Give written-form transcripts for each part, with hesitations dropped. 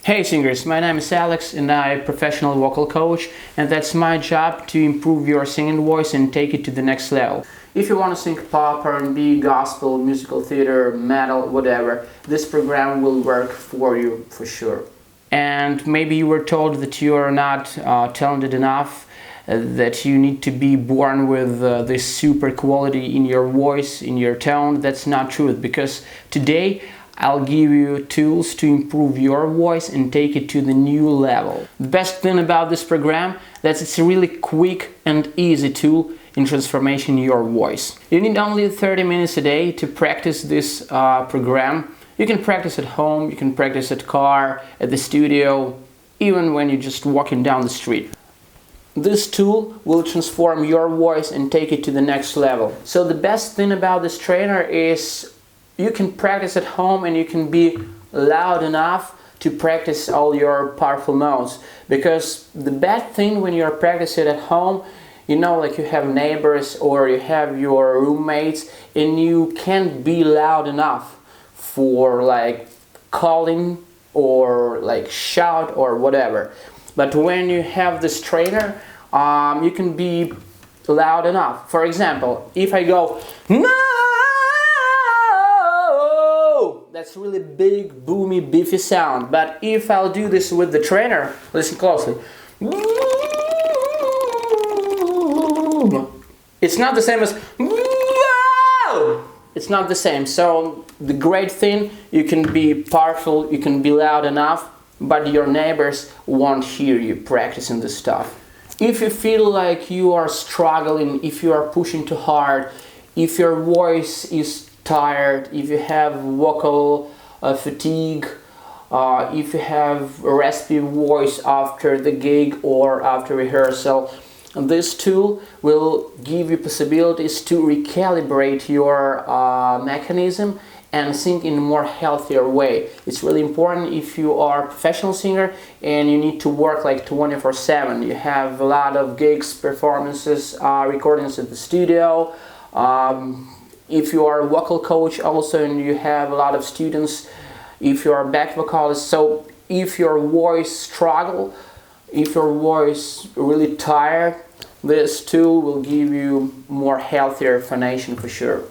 Hey singers, my name is Alex and I'm a professional vocal coach, and that's my job to improve your singing voice and take it to the next level. If you want to sing pop, R&B, gospel, musical theater, metal, whatever, this program will work for you for sure. And maybe you were told that you are not talented enough, that you need to be born with this super quality in your voice, in your tone. That's not true, because today I'll give you tools to improve your voice and take it to the new level. The best thing about this program is that it's a really quick and easy tool in transformation your voice. You need only 30 minutes a day to practice this program. You can practice at home, you can practice at car, at the studio, even when you're just walking down the street. This tool will transform your voice and take it to the next level. So the best thing about this trainer is you can practice at home and you can be loud enough to practice all your powerful notes. Because the bad thing when you're practicing at home, you know, like you have neighbors or you have your roommates and you can't be loud enough for like calling or like shout or whatever. But when you have this trainer, you can be loud enough. For example, if I go, no! That's really big, boomy, beefy sound. But if I'll do this with the trainer, listen closely. It's not the same as it's not the same. So the great thing, you can be powerful, you can be loud enough, but your neighbors won't hear you practicing this stuff. If you feel like you are struggling, if you are pushing too hard, if your voice is tired, if you have vocal fatigue, if you have a raspy voice after the gig or after rehearsal, this tool will give you possibilities to recalibrate your mechanism and sing in a more healthier way. It's really important if you are a professional singer and you need to work like 24/7. You have a lot of gigs, performances, recordings at the studio. If you are a vocal coach also and you have a lot of students, if you are a back vocalist, so if your voice struggle, if your voice really tired, this tool will give you more healthier phonation for sure.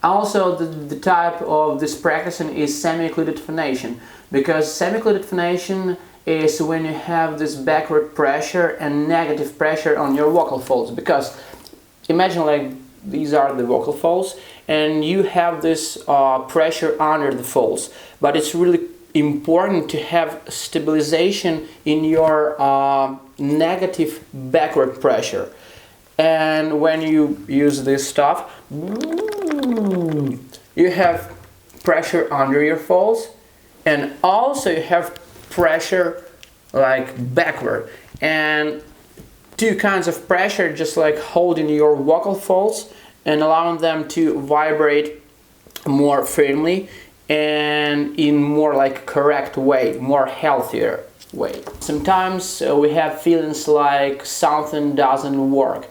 Also, the type of this practicing is semi-occluded phonation, because semi-occluded phonation is when you have this backward pressure and negative pressure on your vocal folds. Because imagine like these are the vocal folds and you have this pressure under the folds, but it's really important to have stabilization in your negative backward pressure. And when you use this stuff, you have pressure under your folds and also you have pressure like backward. And two kinds of pressure, just like holding your vocal folds and allowing them to vibrate more firmly and in more like correct way, more healthier way. Sometimes we have feelings like something doesn't work.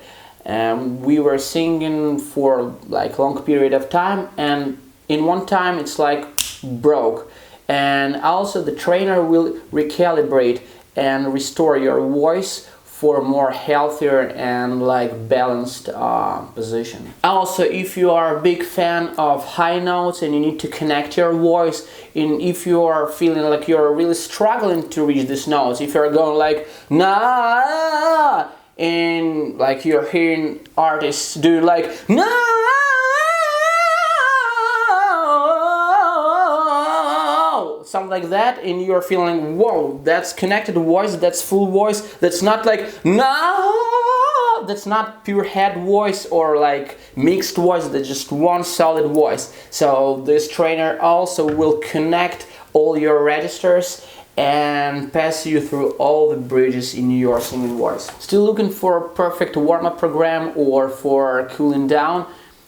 We were singing for like long period of time and in one time it's like broke. And also the trainer will recalibrate and restore your voice for a more healthier and like balanced position. Also, if you are a big fan of high notes and you need to connect your voice, and if you are feeling like you're really struggling to reach these notes, if you're going like nah, and like you're hearing artists do like nah, something like that, and you're feeling, whoa, that's connected voice, that's full voice, that's not like no, that's not pure head voice or like mixed voice, that's just one solid voice. So this trainer also will connect all your registers and pass you through all the bridges in your singing voice. Still looking for a perfect warm-up program or for cooling down?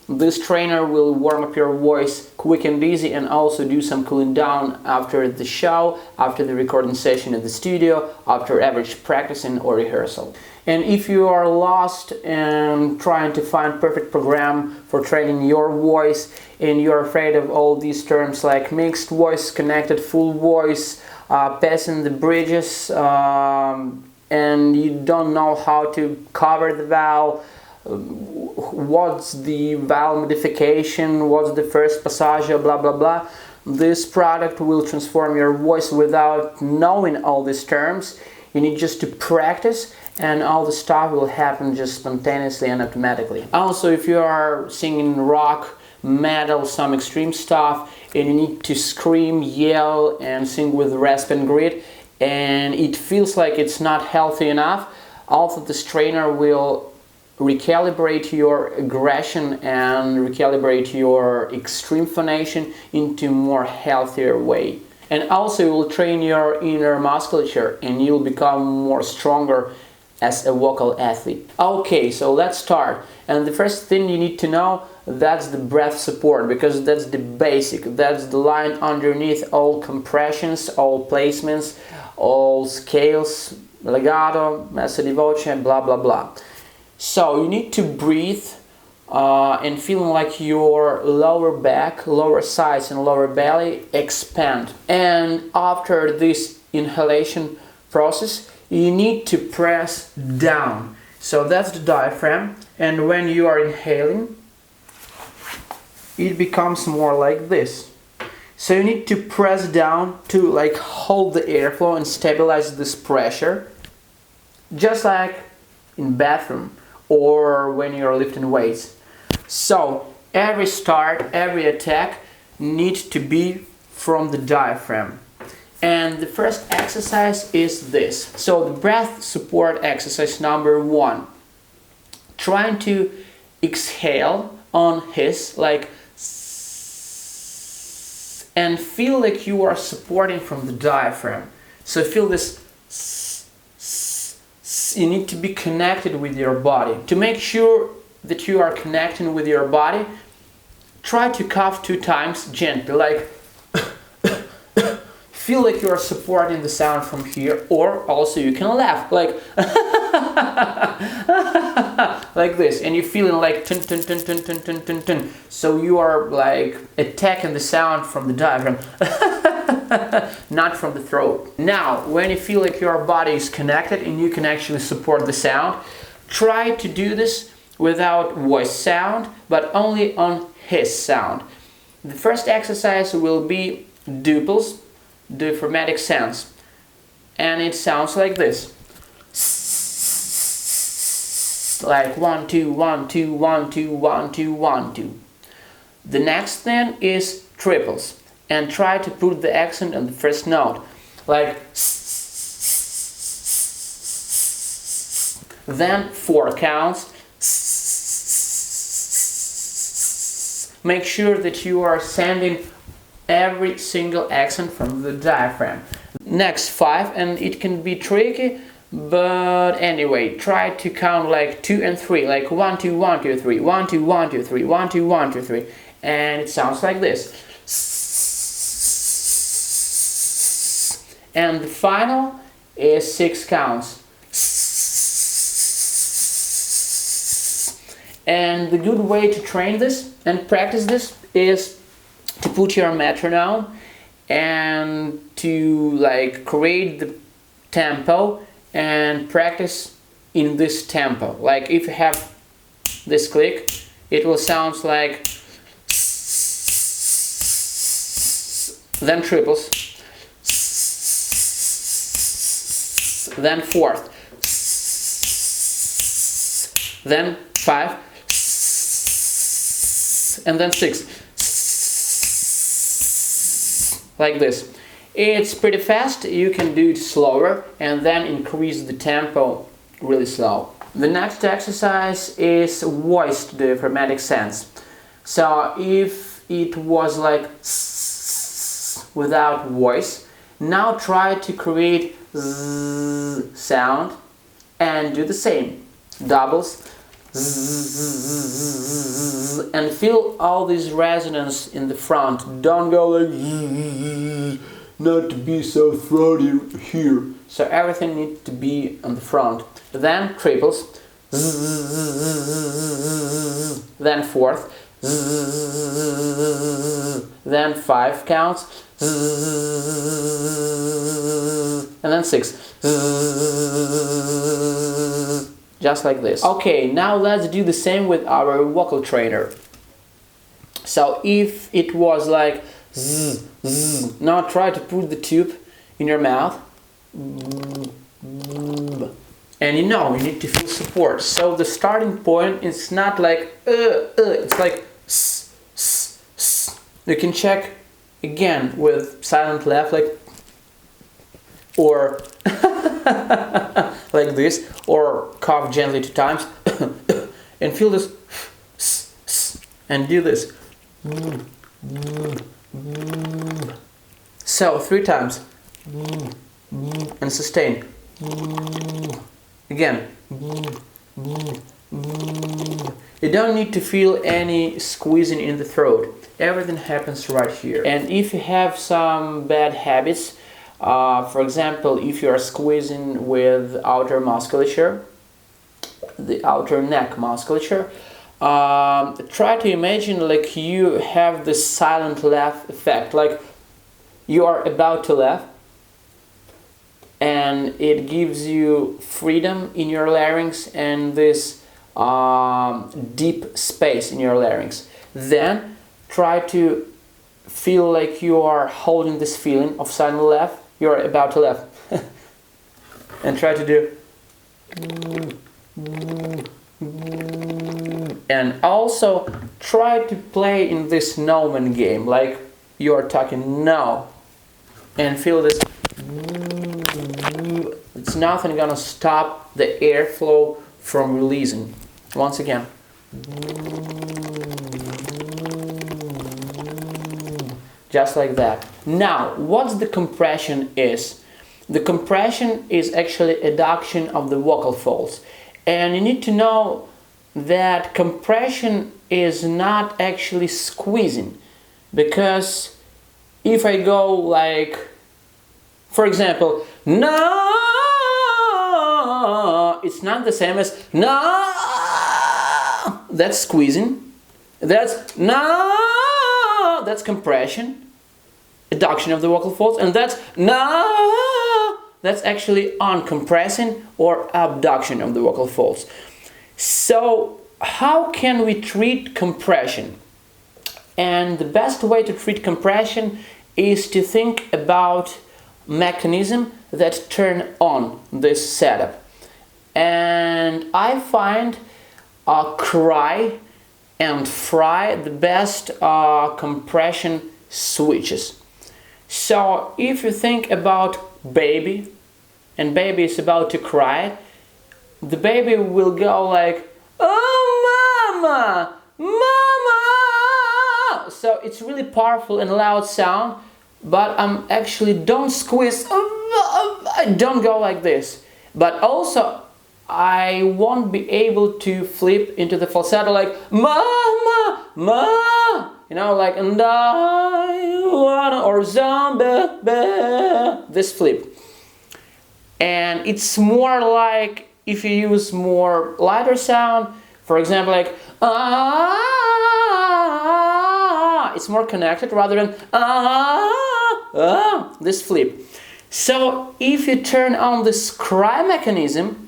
This trainer will warm up your voice quick and easy, and also do some cooling down after the show, after the recording session in the studio, after average practicing or rehearsal. And if you are lost and trying to find perfect program for training your voice, and you're afraid of all these terms like mixed voice, connected full voice, passing the bridges, and you don't know how to cover the vowel, what's the vowel modification, what's the first passaggio, blah blah blah, this product will transform your voice without knowing all these terms. You need just to practice, and all the stuff will happen just spontaneously and automatically. Also, if you are singing rock, metal, some extreme stuff, and you need to scream, yell, and sing with rasp and grit, and it feels like it's not healthy enough, also this trainer will recalibrate your aggression and recalibrate your extreme phonation into more healthier way. And also it will train your inner musculature, and you'll become more stronger as a vocal athlete. Okay, so let's start. And the first thing you need to know, that's the breath support, because that's the basic, that's the line underneath all compressions, all placements, all scales, legato, messa di voce, blah blah blah. So you need to breathe and feeling like your lower back, lower sides and lower belly expand. And after this inhalation process, you need to press down. So that's the diaphragm, and when you are inhaling, it becomes more like this. So you need to press down to like hold the airflow and stabilize this pressure, just like in bathroom or when you're lifting weights. So every start, every attack needs to be from the diaphragm. And the first exercise is this. So the breath support exercise number 1. Trying to exhale on hiss, like, and feel like you are supporting from the diaphragm. So feel this. You need to be connected with your body. To make sure that you are connecting with your body, try to cough 2 times gently, like feel like you are supporting the sound from here, or also you can laugh like like this, and you're feeling like tun, tun, tun, tun, tun, tun, tun, tun. So you are like attacking the sound from the diaphragm, not from the throat. Now, when you feel like your body is connected and you can actually support the sound, try to do this without voice sound, but only on hiss sound. The first exercise will be duples, diaphragmatic sounds, and it sounds like this, like 1 2 1 2 1 2 1 2 1 2. The next thing is triples, and try to put the accent on the first note, like, then 4 counts. Make sure that you are sending every single accent from the diaphragm. Next 5, and it can be tricky, but anyway, try to count like 2 and 3, like 1 2 1 2 3, 1 2 1 2 3, 1 2 1 2 3, and it sounds like this. And the final is 6 counts. And the good way to train this and practice this is to put your metronome and to like create the tempo and practice in this tempo. Like if you have this click, it will sound like, then triples, then fourth, then 5, and then 6. Like this. It's pretty fast, you can do it slower and then increase the tempo really slow. The next exercise is voiced diaphragmatic sense. So if it was like without voice, now try to create z sound and do the same. Doubles, and feel all this resonance in the front. Don't go like not to be so throaty here. So everything needs to be on the front. Then triples, then fourth, then 5 counts, and then 6. Just like this. Okay, now let's do the same with our vocal trainer. So if it was like zzz, zzz, now try to put the tube in your mouth. And you need to feel support. So the starting point is not like it's like s, s, s. You can check again with silent laugh, like, or like this, or cough gently 2 times and feel this s, s, and do this. So 3 times and sustain. Again. You don't need to feel any squeezing in the throat. Everything happens right here. And if you have some bad habits, for example, if you are squeezing with outer musculature, the outer neck musculature, try to imagine like you have this silent laugh effect, like you are about to laugh, and it gives you freedom in your larynx and this deep space in your larynx. Then try to feel like you are holding this feeling of silent laugh. You are about to laugh. And try to do. And also try to play in this no-man game, like you are talking no, and feel this. It's nothing gonna stop the airflow from releasing. Once again. Just like that. Now, what the compression is? The compression is actually adduction of the vocal folds. And you need to know that compression is not actually squeezing. Because if I go like, for example, no, it's not the same as no, that's squeezing. That's no, that's compression, adduction of the vocal folds, and that's no, that's actually uncompressing or abduction of the vocal folds. So how can we treat compression? And the best way to treat compression is to think about mechanism that turn on this setup. And I find cry and fry the best compression switches. So if you think about baby, and baby is about to cry, the baby will go like, oh mama, mama. So it's really powerful and loud sound, but actually don't squeeze, don't go like this. But also I won't be able to flip into the falsetto like mama, ma, you know, like and I wanna, or zombie, this flip. And it's more like if you use more lighter sound, for example, like it's more connected rather than this flip. So if you turn on this cry mechanism,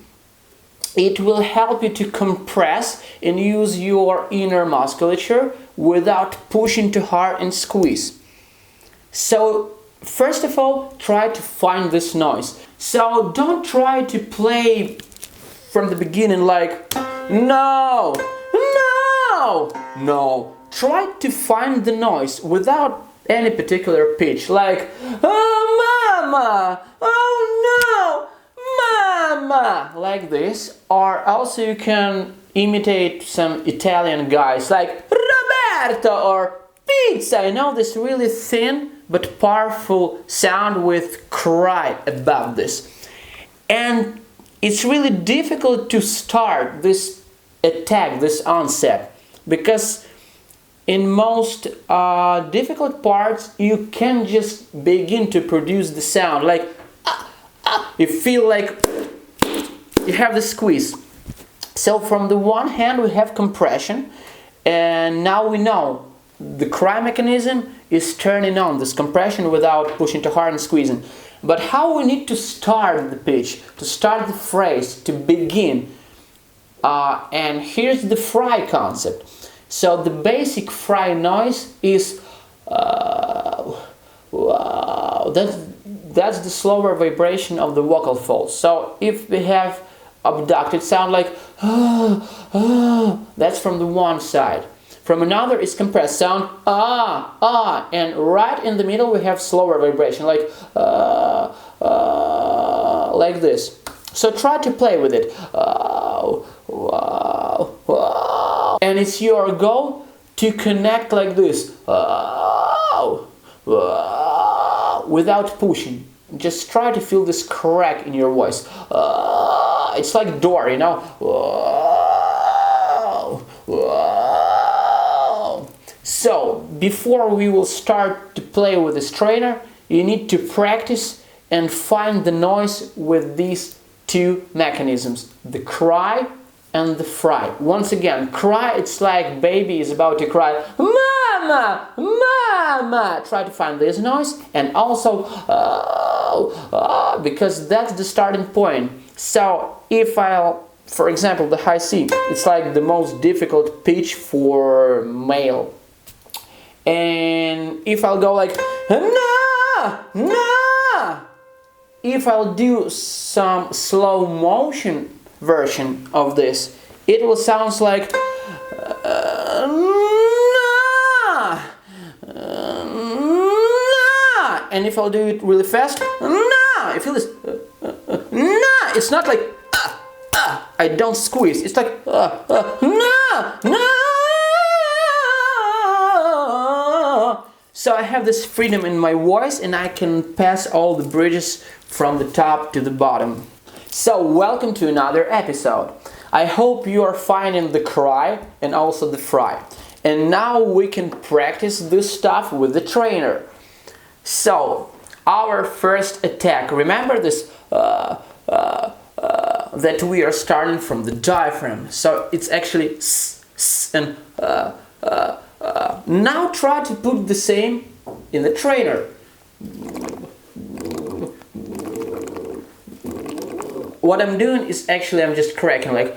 it will help you to compress and use your inner musculature without pushing too hard and squeeze. So first of all, try to find this noise. So don't try to play from the beginning like no, no, no. Try to find the noise without any particular pitch, like oh mama, oh no, mama, like this. Or also you can imitate some Italian guys like Roberto or Pizza, you know, this really thin but powerful sound with cry above this. And it's really difficult to start this attack this onset, because in most difficult parts you can just begin to produce the sound like you feel like you have the squeeze. So from the one hand we have compression, and now we know the cry mechanism is turning on this compression without pushing too hard and squeezing. But how we need to start the pitch, to start the phrase, to begin. And here's the fry concept. So the basic fry noise is wow. That's the slower vibration of the vocal folds. So if we have abducted sound like that's from the one side. From another is compressed sound and right in the middle we have slower vibration like this. So try to play with it. And it's your goal to connect like this without pushing. Just try to feel this crack in your voice. It's like door, you know. So before we will start to play with this trainer, you need to practice and find the noise with these two mechanisms, the cry and the fry. Once again, cry, it's like baby is about to cry, mama, mama. Try to find this noise, and also because that's the starting point. So if I'll, for example, the high C, it's like the most difficult pitch for male. And if I'll go like na, na, if I'll do some slow motion version of this, it will sound like na, na. And if I'll do it really fast, na, you feel this, na. It's not like I don't squeeze. It's like na, na. So I have this freedom in my voice, and I can pass all the bridges from the top to the bottom. So welcome to another episode. I hope you are finding the cry and also the fry. And now we can practice this stuff with the trainer. So our first attack, remember this that we are starting from the diaphragm. So it's actually s, s, and now try to put the same in the trainer. What I'm doing is actually I'm just cracking like,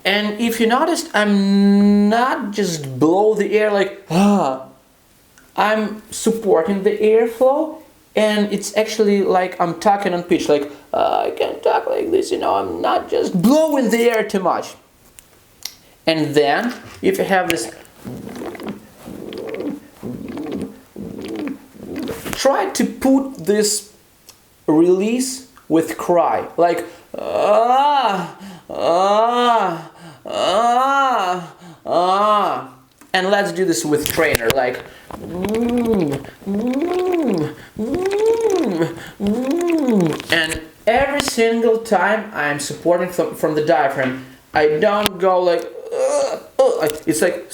and if you noticed, I'm not just blow the air like I'm supporting the airflow, and it's actually like I'm talking on pitch, like I can talk like this, you know, I'm not just blowing the air too much. And then if you have this, try to put this release with cry, like and let's do this with trainer, like and every single time I'm supporting from the diaphragm. I don't go like it's like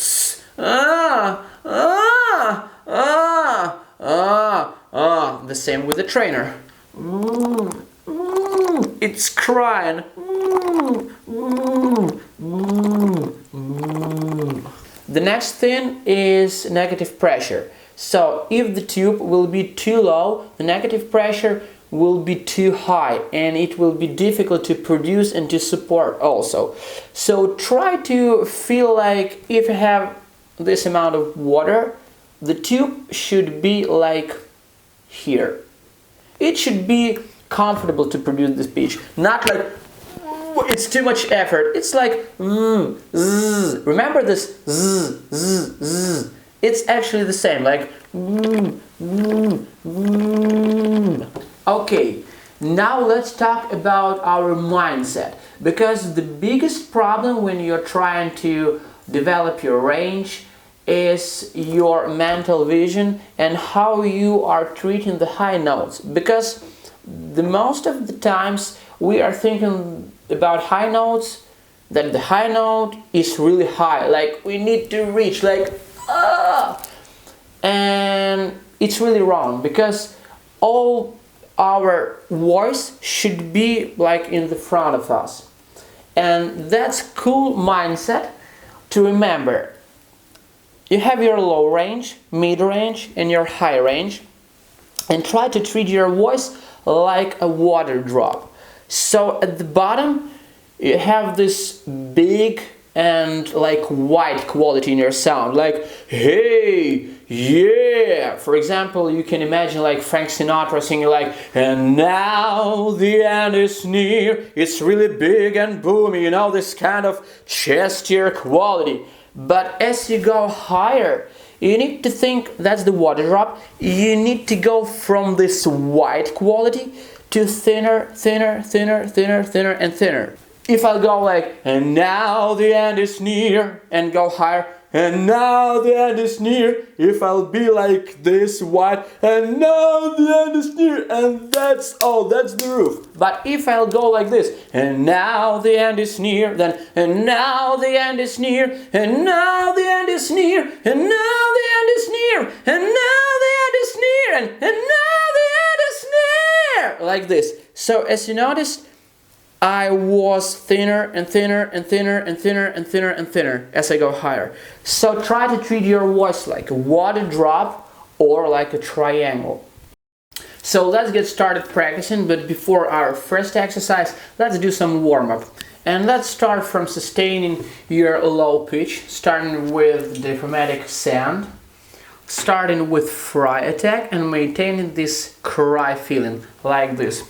the same with the trainer. It's crying. The next thing is negative pressure. So if the tube will be too low, the negative pressure will be too high, and it will be difficult to produce and to support also. So try to feel like if you have this amount of water, the tube should be like here. It should be comfortable to produce this pitch, not like it's too much effort. It's like zzz. Remember this zzz, zzz, zzz. It's actually the same, like Okay, now let's talk about our mindset, because the biggest problem when you're trying to develop your range is your mental vision and how you are treating the high notes, because the most of the times we are thinking about high notes, that the high note is really high, like we need to reach like and it's really wrong, because all our voice should be like in the front of us. And that's cool mindset to remember. You have your low range, mid range, and your high range, and try to treat your voice like a water drop. So at the bottom you have this big and like white quality in your sound, like hey, yeah. For example, you can imagine like Frank Sinatra singing like, and now the end is near. It's really big and boomy, you know, this kind of chestier quality. But as you go higher, you need to think that's the water drop. You need to go from this white quality to thinner, thinner, thinner, thinner, thinner, and thinner. If I go like, and now the end is near, and go higher, and now the end is near, if I'll be like this white, and now the end is near, and that's the roof. But if I'll go like this, and now the end is near, then, and now the end is near, and now the end is near, and now the end is near, and now the end is near, and now the end is near, like this. So as you noticed, I was thinner and thinner and thinner and thinner and thinner and thinner as I go higher. So try to treat your voice like a water drop or like a triangle. So let's get started practicing, but before our first exercise, let's do some warm-up. And let's start from sustaining your low pitch, starting with diaphragmatic sound, starting with fry attack and maintaining this cry feeling like this.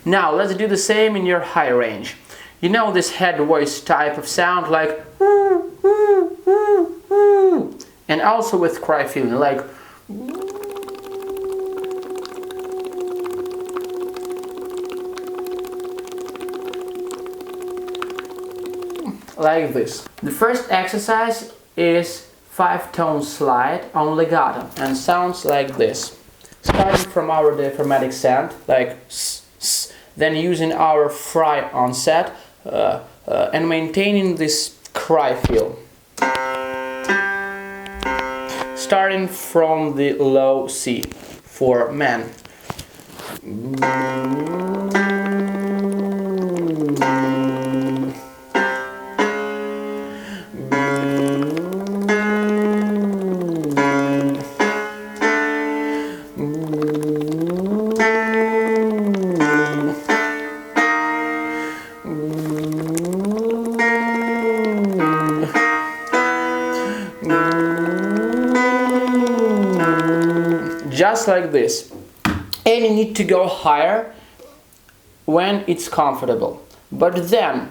Now let's do the same in your high range. You know this head voice type of sound, like and also with cry feeling, like this. The first exercise is 5-tone slide on legato and sounds like this. Starting from our diaphragmatic sound, like s, s, then using our fry onset and maintaining this cry feel. Starting from the low C for men. Just like this. And you need to go higher when it's comfortable. But then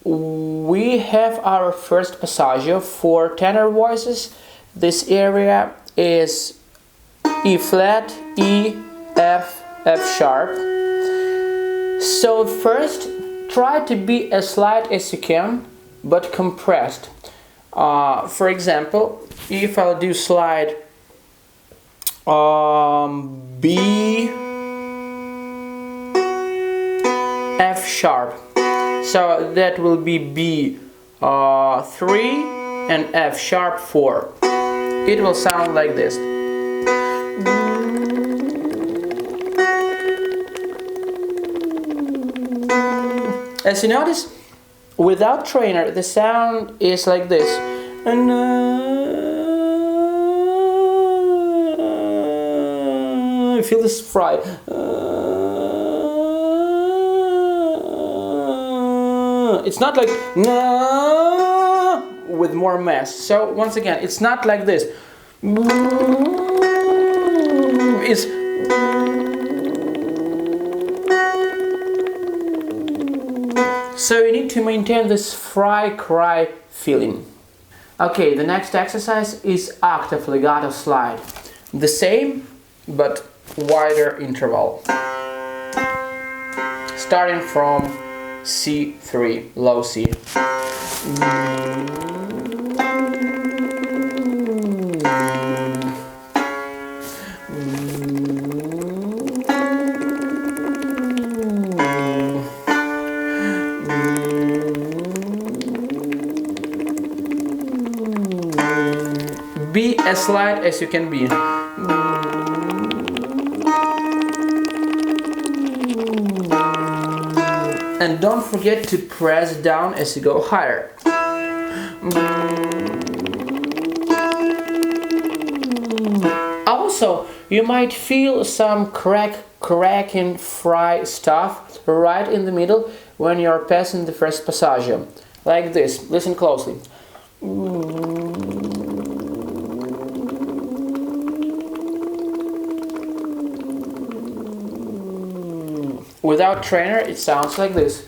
we have our first passaggio for tenor voices. This area is E flat, E, F, F sharp. So first try to be as light as you can, but compressed. For example, if I'll do slide B, F sharp, so that will be B 3 and F sharp 4. It will sound like this. As you notice, without trainer the sound is like this. And feel this fry. It's not like with more mass. So once again, it's not like this. It's so you need to maintain this fry cry feeling. Okay, the next exercise is octave legato slide. The same, but wider interval. Starting from C3, low C. as light as you can be. And don't forget to press down as you go higher. Also, you might feel some cracking fry stuff right in the middle when you're passing the first passage. Like this. Listen closely. Without trainer, it sounds like this.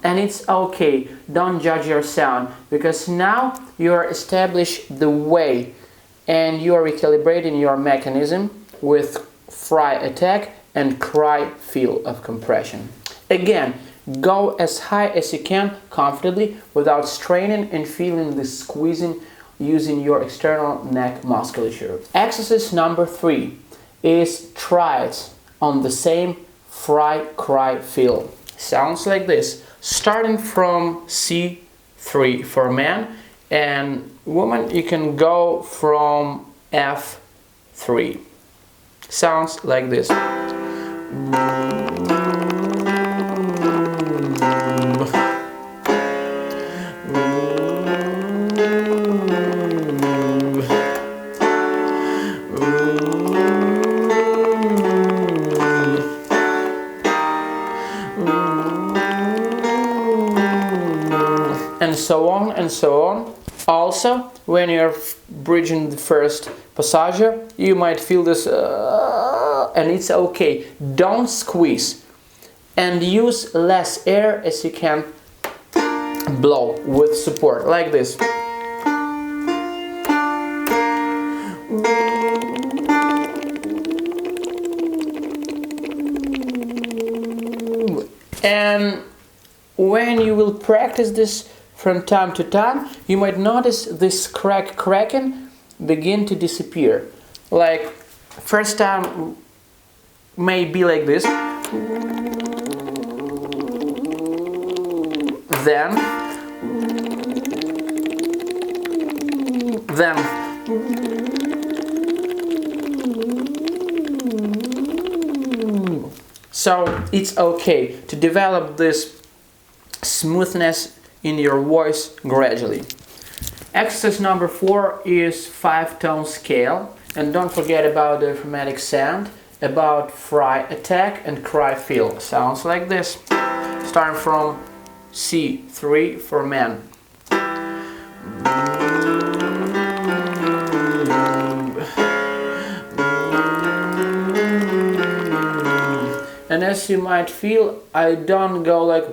And it's okay, don't judge your sound, because now you are established the way and you are recalibrating your mechanism with fry attack and cry feel of compression. Again, go as high as you can comfortably without straining and feeling the squeezing using your external neck musculature. Exercise number 3 is triads on the same fry cry feel. Sounds like this. Starting from C3 for man, and woman you can go from F3. Sounds like this. And so on and so on. Also, when you're bridging the first passage, you might feel this and it's okay. Don't squeeze and use less air as you can blow with support, like this. And when you will practice this from time to time, you might notice this cracking begin to disappear. Like first time may be like this, then so it's okay to develop this smoothness in your voice gradually. Exercise number 4 is 5-tone scale, and don't forget about the phonetic sound, about fry attack and cry feel. Sounds like this. Starting from C3 for men. And as you might feel, I don't go like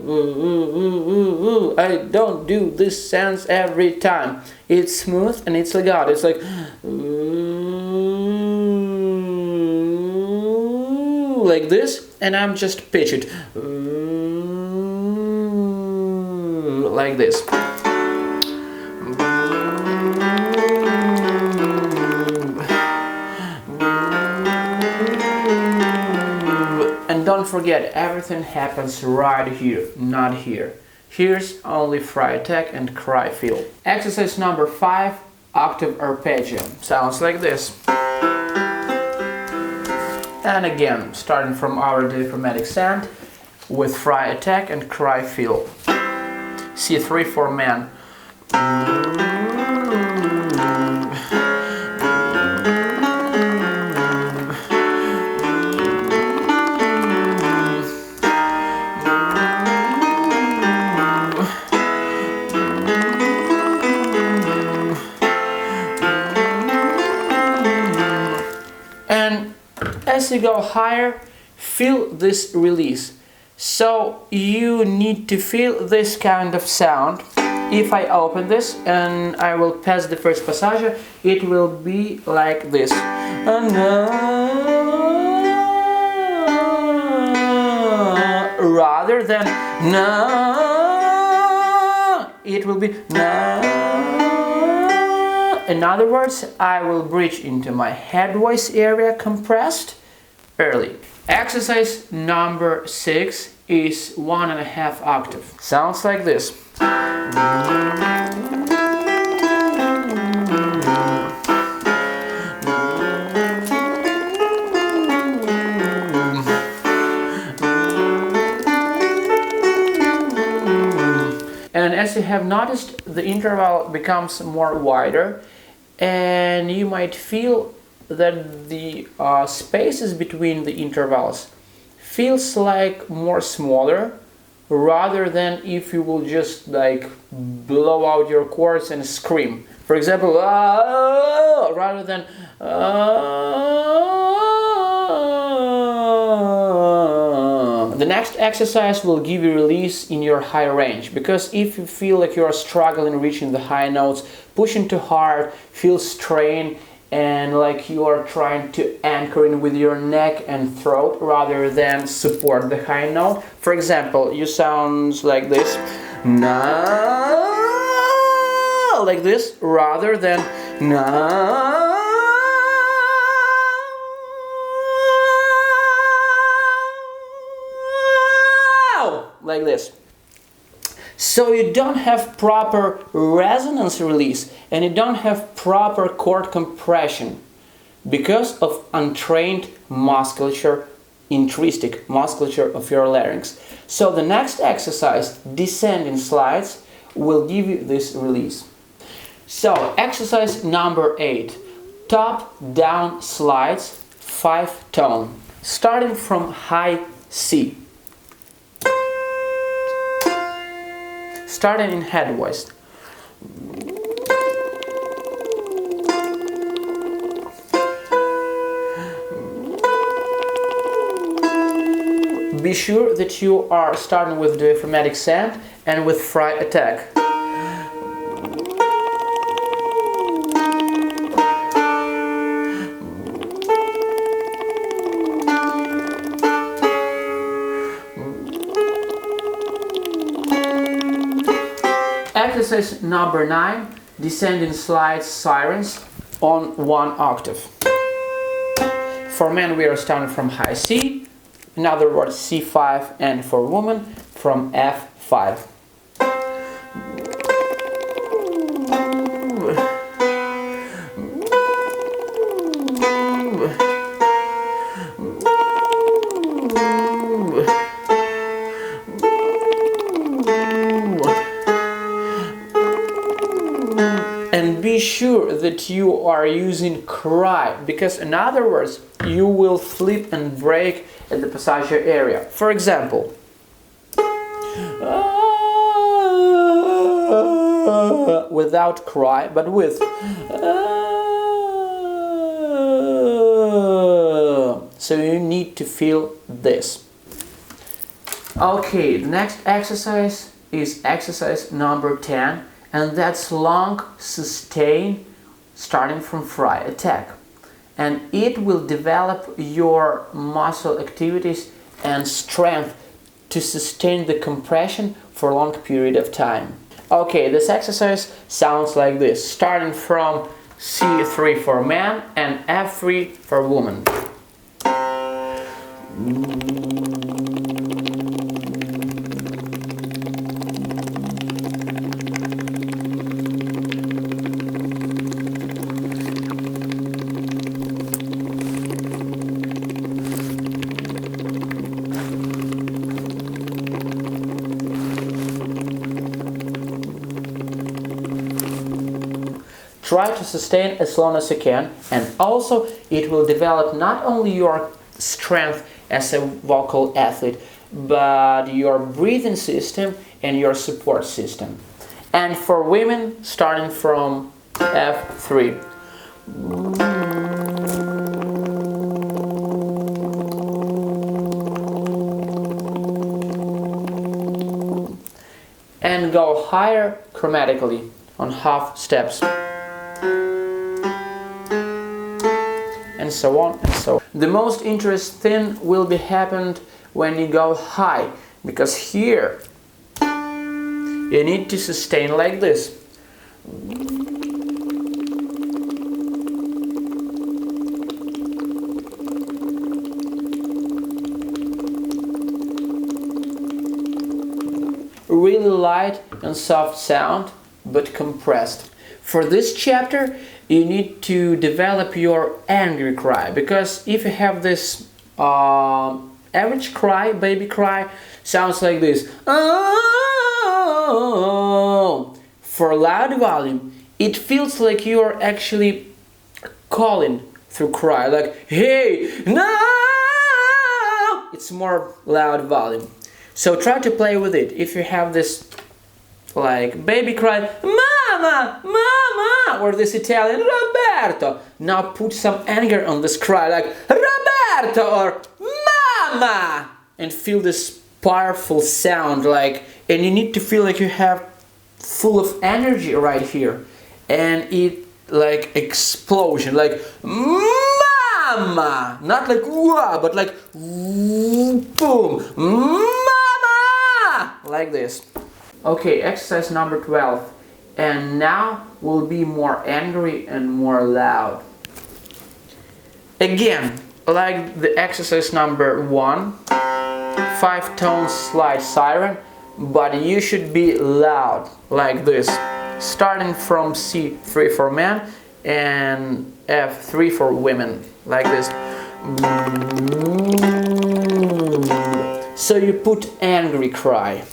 I don't do this sounds every time. It's smooth and it's legato. It's like like this, and I'm just pitch it like this. And don't forget, everything happens right here, not here. Here's only fry attack and cry feel. Exercise number 5, octave arpeggio. Sounds like this. And again, starting from our diaphragmatic sound with fry attack and cry feel. C3 for men. And as you go higher, feel this release. So you need to feel this kind of sound. If I open this and I will pass the first passage, it will be like this. Rather than na, it will be na. In other words, I will bridge into my head voice area compressed early. Exercise number 6 is 1.5 octave. Sounds like this. And as you have noticed, the interval becomes more wider, and you might feel that the spaces between the intervals feels like more smaller, rather than if you will just like blow out your chords and scream. For example, rather than The next exercise will give you release in your high range, because if you feel like you are struggling reaching the high notes, pushing too hard, feel strain, and like you are trying to anchor in with your neck and throat rather than support the high note. For example, you sound like this, na, like this, rather than na, like this. So you don't have proper resonance release and you don't have proper chord compression because of untrained musculature, intrinsic musculature of your larynx. So the next exercise, descending slides, will give you this release. So exercise number 8, top down slides, 5 tone, starting from high C. Starting in head voice. Be sure that you are starting with diaphragmatic sound and with fry attack. Exercise number 9, descending slides sirens on 1 octave. For men we are starting from high C, in other words C5, and for women from F5. And be sure that you are using cry, because in other words you will flip and break at the passaggio area. For example, without cry, but with so you need to feel this. Okay, the next exercise is exercise number 10, and that's long sustain starting from fry attack, and it will develop your muscle activities and strength to sustain the compression for a long period of time. Okay, this exercise sounds like this, starting from C3 for man and F3 for woman. Try to sustain as long as you can, and also it will develop not only your strength as a vocal athlete, but your breathing system and your support system. And for women, starting from F3. And go higher chromatically on half steps. And so on and so on. The most interesting will be happened when you go high, because here you need to sustain like this. really light and soft sound, but compressed. For this chapter, you need to develop your angry cry, because if you have this average cry, baby cry, sounds like this. Oh! For loud volume, it feels like you are actually calling through cry, like, hey, no! It's more loud volume. So try to play with it. If you have this like baby cry, mama, mama, or this Italian, Roberto, now put some anger on this cry, like, Roberto, or mama, and feel this powerful sound, like, and you need to feel like you have full of energy right here, and it like explosion, like mama, not like wah, but like boom, mama, like this. Okay, exercise number 12, and now we'll be more angry and more loud. Again, like the exercise number 1, 5 tones slide siren, but you should be loud, like this, starting from C3 for men and F3 for women, like this. So you put angry cry.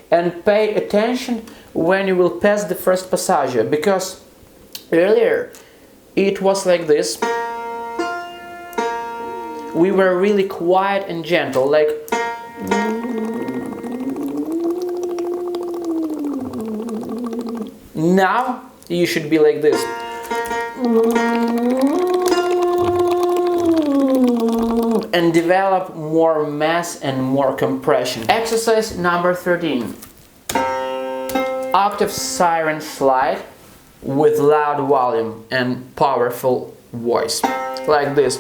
And pay attention when you will pass the first passaggio, because earlier it was like this. We were really quiet and gentle, like now you should be like this. And develop more mass and more compression. Exercise number 13. Octave siren slide with loud volume and powerful voice. Like this.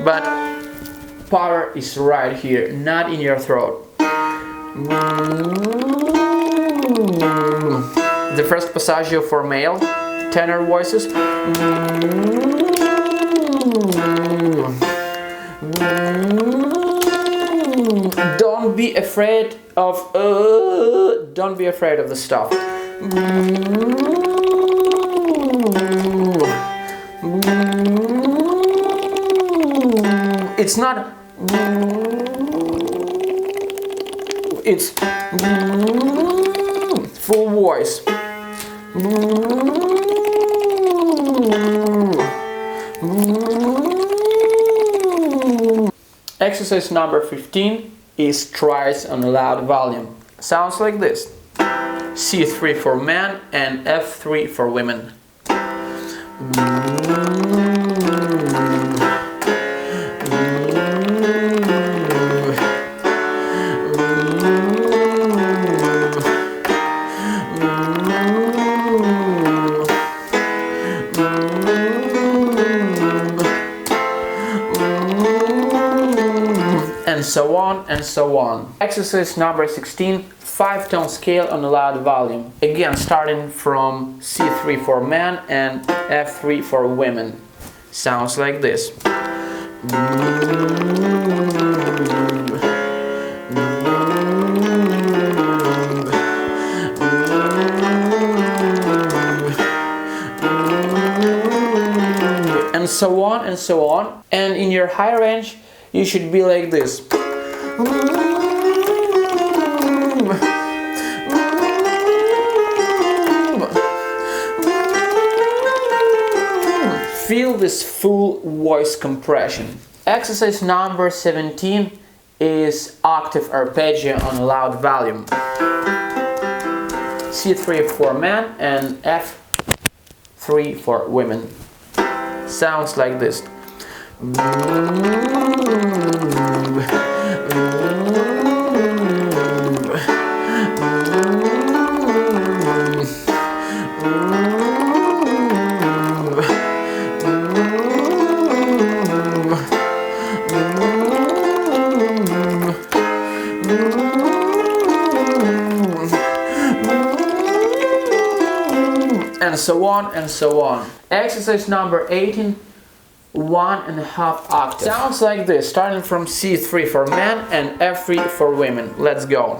But power is right here, not in your throat. The first passaggio for male tenor voices. Don't be afraid of don't be afraid of the stuff. It's not, it's full voice. Exercise number 15 is tries on a loud volume. Sounds like this. C3 for men and F3 for women. And so on and so on. Exercise number 16, 5-tone scale on a loud volume. Again, starting from C3 for men and F3 for women. Sounds like this. And so on and so on. And in your high range, you should be like this. Feel this full voice compression. Exercise number 17 is octave arpeggio on a loud volume. C3 for men and F3 for women. Sounds like this. and so on and so on. Exercise number 18, 1.5 octave. Sounds like this, starting from C3 for men and F3 for women. Let's go.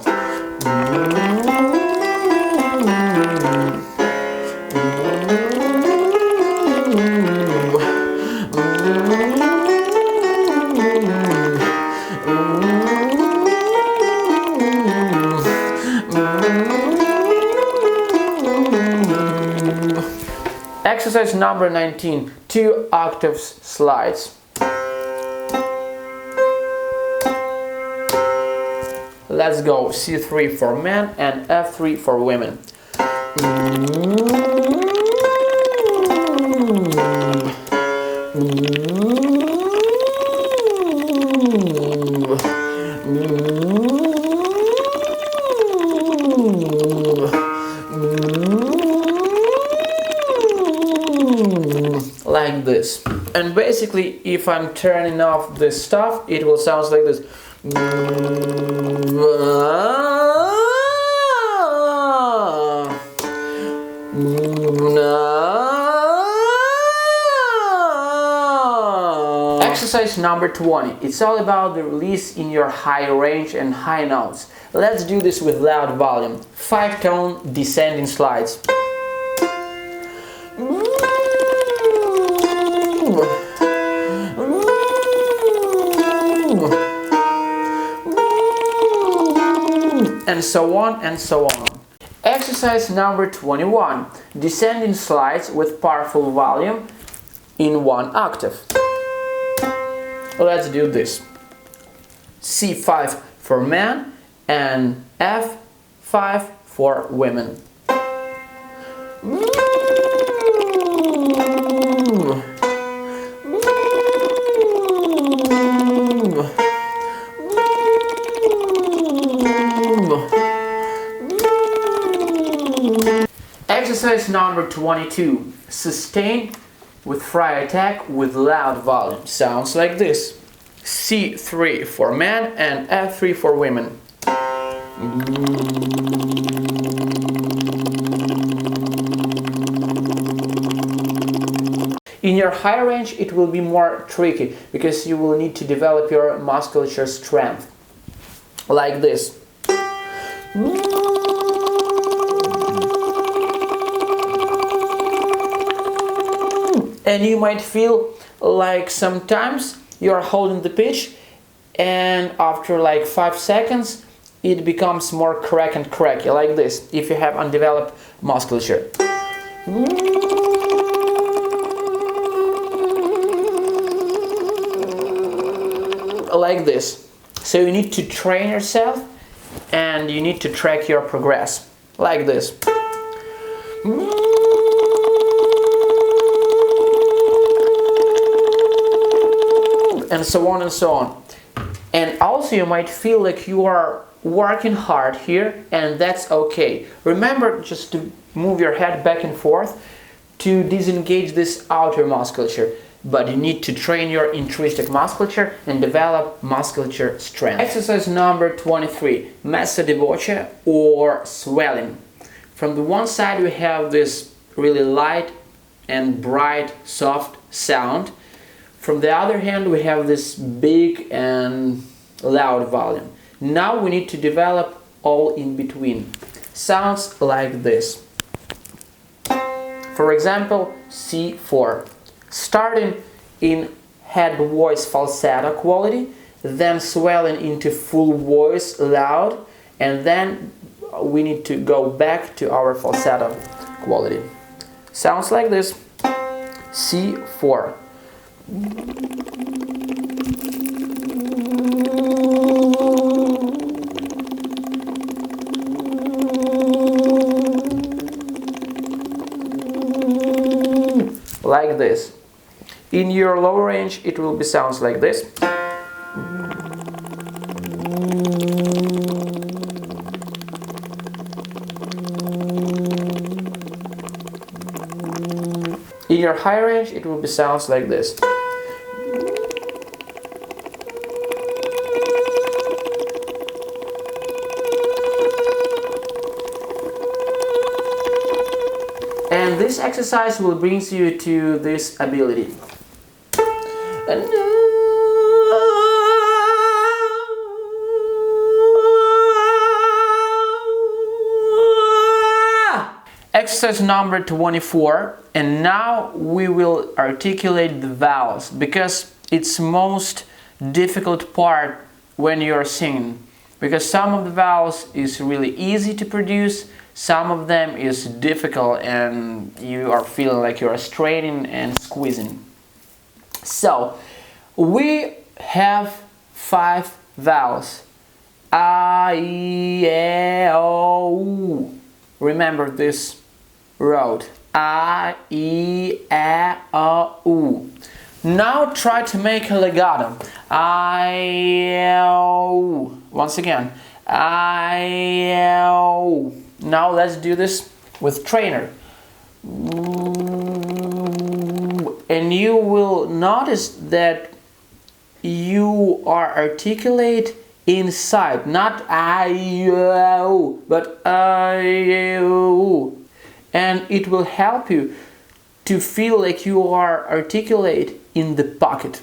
Exercise number 19, 2 octaves slides. Let's go. C3 for men and F3 for women. Like this. And basically, if I'm turning off this stuff, it will sound like this. Exercise number 20. It's all about the release in your high range and high notes. Let's do this with loud volume. 5-tone descending slides. And so on and so on. Exercise number 21. Descending slides with powerful volume in 1 octave. Let's do this. C5 for men and F5 for women. Exercise number 22. Sustain with fry attack with loud volume. Sounds like this. C3 for men and F3 for women. In your high range it will be more tricky because you will need to develop your musculature strength. Like this. And you might feel like sometimes you're holding the pitch and after like 5 seconds it becomes more crack and cracky, like this, if you have undeveloped musculature. Like this. So you need to train yourself and you need to track your progress. Like this. And so on and so on. And also you might feel like you are working hard here, and that's okay. Remember just to move your head back and forth to disengage this outer musculature, but you need to train your intrinsic musculature and develop musculature strength. Exercise number 23, messa di voce or swelling. From the one side we have this really light and bright soft sound. From the other hand, we have this big and loud volume. Now we need to develop all in between. Sounds like this. For example, C4. Starting in head voice falsetto quality, then swelling into full voice loud, and then we need to go back to our falsetto quality. Sounds like this. C4. Like this. In your low range it will be sounds like this. In your high range it will be sounds like this. And this exercise will bring you to this ability. Exercise number 24, and now we will articulate the vowels, because it's most difficult part when you're singing, because some of the vowels is really easy to produce, some of them is difficult and you are feeling like you're straining and squeezing. So we have 5 vowels. A, I, E, O, U. Remember this road. A, I, E, O, U. Now try to make a legato. I, O. Once again. I, O. Now let's do this with trainer. And you will notice that you are articulate inside, not I-O, but I-O. And it will help you to feel like you are articulate in the pocket.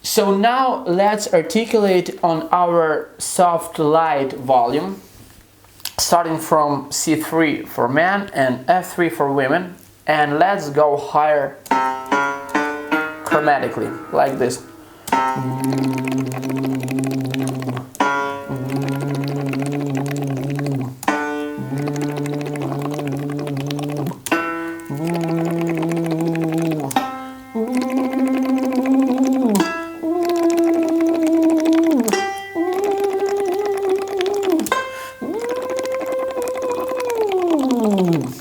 So now let's articulate on our soft light volume, starting from C3 for men and F3 for women, and let's go higher chromatically, like this.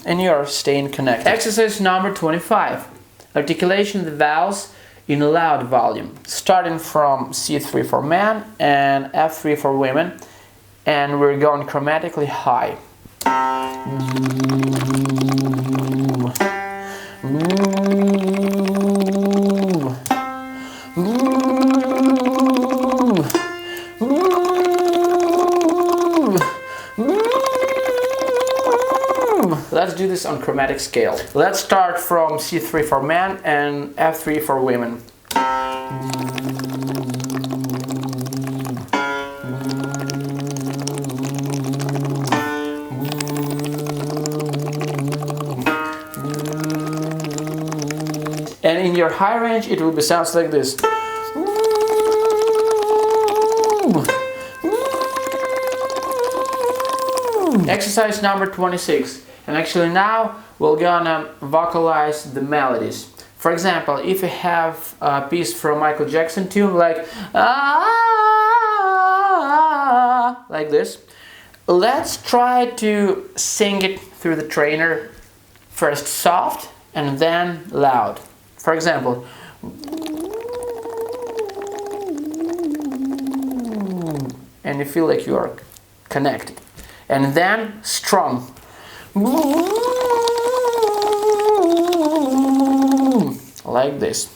And you are staying connected. Exercise number 25. Articulation of the vowels in a loud volume, starting from C3 for men and F3 for women, and we're going chromatically high. Let's do this on chromatic scale. Let's start from C3 for men and F3 for women. And in your high range it will be sounds like this. Exercise number 26. And actually now we're gonna vocalize the melodies. For example, if you have a piece from Michael Jackson tune like like this, let's try to sing it through the trainer, first soft and then loud. For example, and you feel like you are connected, and then strong. Like this.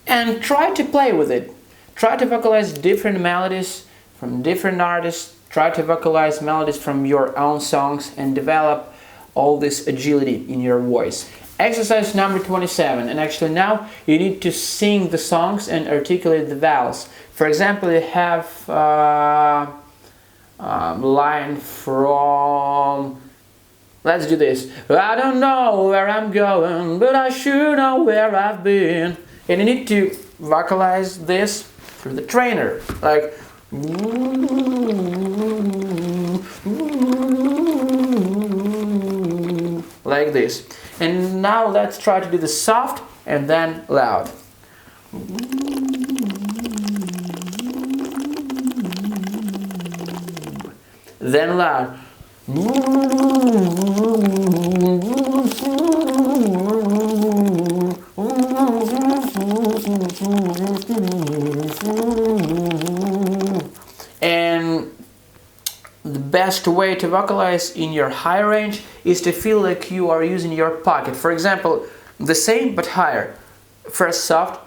And try to play with it. Try to vocalize different melodies from different artists. Try to vocalize melodies from your own songs and develop all this agility in your voice. Exercise number 27. And actually now you need to sing the songs and articulate the vowels. For example, you have line from... Let's do this. I don't know where I'm going, but I sure know where I've been. And you need to vocalize this through the trainer, like this. And now let's try to do the soft and then loud. Then loud. And the best way to vocalize in your high range is to feel like you are using your pocket. For example, the same but higher. First soft.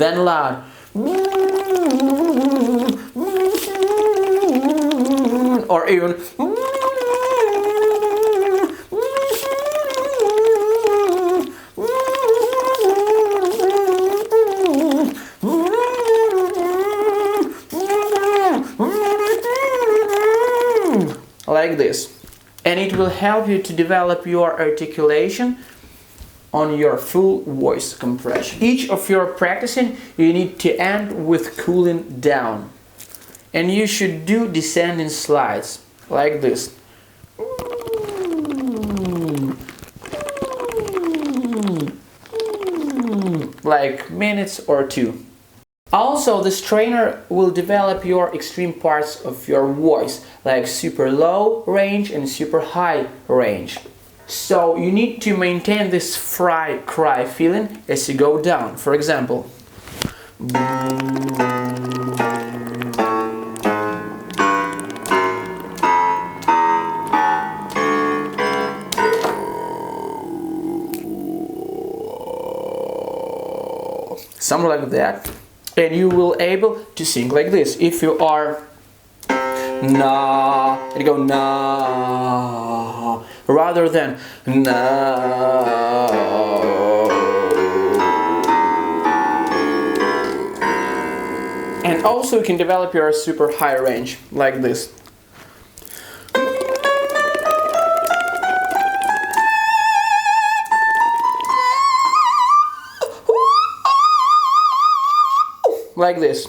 then loud. Or even like this. And it will help you to develop your articulation on your full voice compression. Each of your practicing, you need to end with cooling down. And you should do descending slides like this. Like minutes or two. Also, this trainer will develop your extreme parts of your voice, like super low range and super high range. So you need to maintain this cry feeling as you go down. For example, something like that. And you will able to sing like this. If you are na, and you go na, rather than na. And also you can develop your super high range like this. Like this,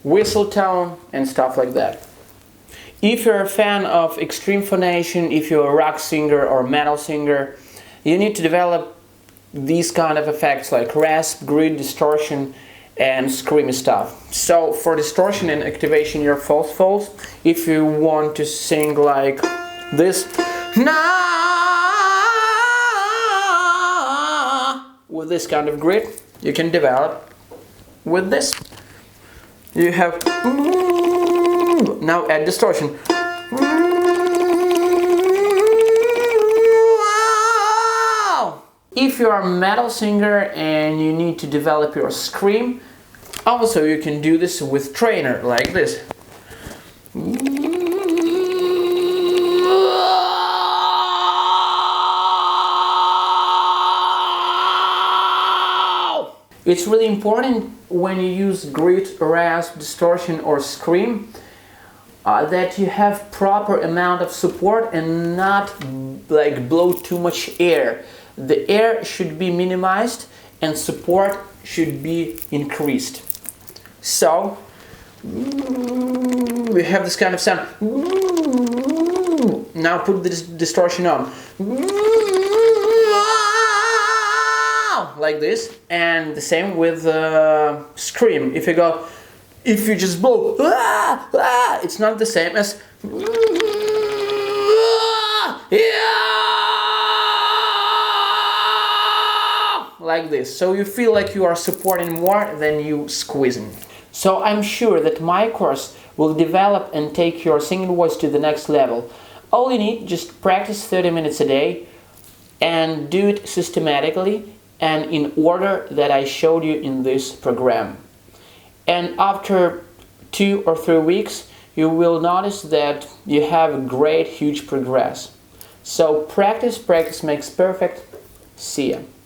whistle tone and stuff like that. If you're a fan of extreme phonation, if you're a rock singer or metal singer, you need to develop these kind of effects like rasp, grid, distortion, and screamy stuff. So for distortion and activation your false folds, if you want to sing like this, na, with this kind of grid, you can develop with this. You have now add distortion. If you are a metal singer and you need to develop your scream, also you can do this with trainer like this. It's really important when you use grid, rasp, distortion or scream that you have proper amount of support and not like blow too much air. The air should be minimized and support should be increased. So we have this kind of sound. Now put this distortion on. Like this, and the same with scream. If you just blow, it's not the same as like this. So you feel like you are supporting more than you squeezing. So I'm sure that my course will develop and take your singing voice to the next level. All you need, just practice 30 minutes a day and do it systematically and in order that I showed you in this program. And after 2 or 3 weeks, you will notice that you have a great, huge progress. So practice makes perfect. See ya.